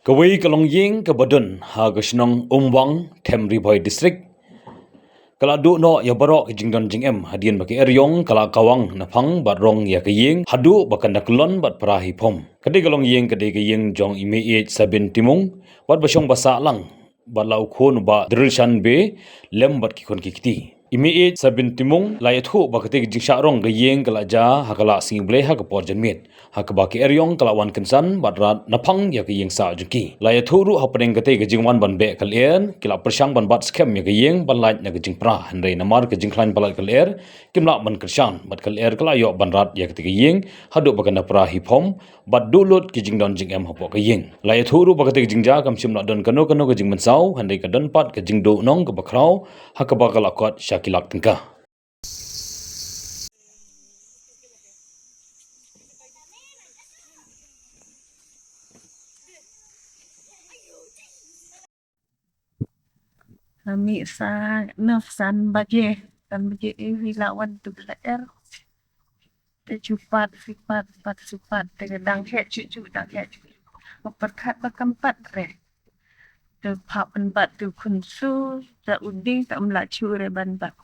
Kawai kalong ying ke badun ha gasnong umwang Tem Riboy District. Kala du no ya barok jingdon jingem hadian baki eryong kala kawang napang batrong ya kaying hadu bakan dakulon bat perahi pom. Kadai kalong ying kadai kaying jong ime sabin timung bat basyong basa lang bat lau khon ba drilshan be lem bat kikon kikiti. Ime sabin timung layat hu bakate jingsha rong kaying kala ja hakala singible ha kapor janmit. Hakabaki eryong kalawan kensan badrat napang ya kaying sa jengki. Layat hu ru hapeneng kate kajingwan ban be kalien kila persyang ban bat skem ya kaying ban lait na kajing pra hendai namar kajing klain balat kalir kimla ban kersyan bat kalir kala yok ban rat ya kate kaying hadu baganda pra hiphom bat dulut kajing don jing em hapo kaying. Layat hu ru bakate kajing ja kam simla don kano kajing mensau hendai kadon pat kajing do nong ke bakrau hakabakala kot syakilak tengkah. Kami sa nafsan baje kan baje wilawan tu belaer te cupat sifat pat sifat te dang he cucu dang he cucu memperkat bakampat re te papen bat tu kunsu za uding tak melacu re ban bat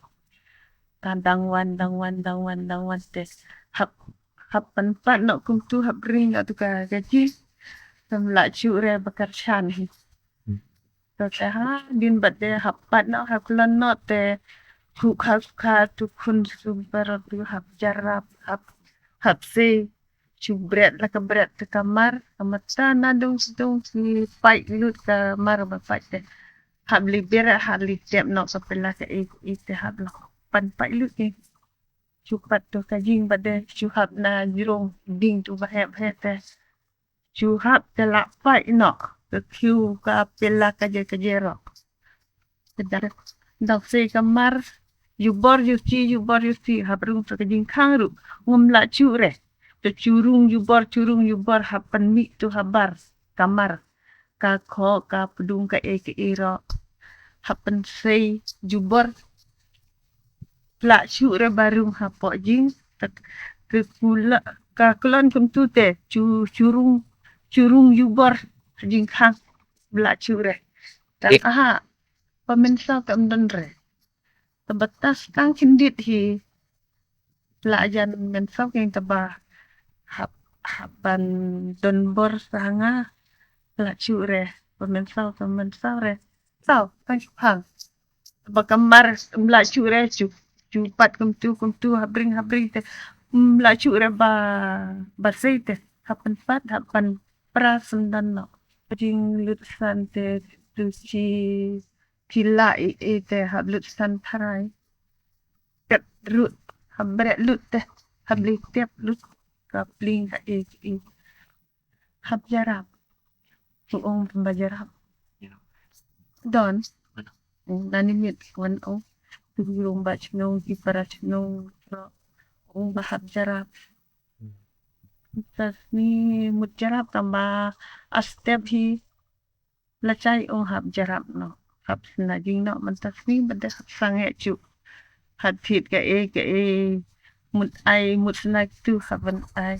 dang wan te hap hapan pat nak kum tu hap ring nak tu ka gaji te melacu re bakar chan hi te ha din bat de hapat nak hap lan not te Kukha tu kun super tu hap jarap hap se cubret la kabret te kamar kamata na dong si pai lut kamar ba pai te hap liber hap litep nok sapela ke te hap la pan pai lut ke cupat tu kajing bade cuhap na jirong ding tu ba he te cuhap te la pai nok ke kiu ka pela kaje rok sedar dak se kamar Jubor yuci habrung terkejing kang ru ngumla cure te curung jubor hapan mi tu habar kamar ka kho ka pedung ka ke iro hapan sei jubor la cure barung hapo jing ke kula ka kulon kum tu te curung jubor jing kang bla cure tak aha pemensa ka mdonre tebatas kang kindit hi pelajan mensok yang teba hapan donbor sanga pelacu re pemensau re sau kan hang teba kamar pelacu re cupat kum tu habring te pelacu re ba te hapan pat hapan prasen dan no jing lutsan te tu kila te hablutsan tarai ket rut habret lut te habli tiap lut kapling ka hab jarap uong pembajarap don nanimit wan o turung ba chnong ki para chnong ong bahab jarap tas ni mujarap tamba astep hi lacai ong hab jarap no hab snajing no mantas ni bade sange cu had thịt cái mut ai mut snack tu haven ai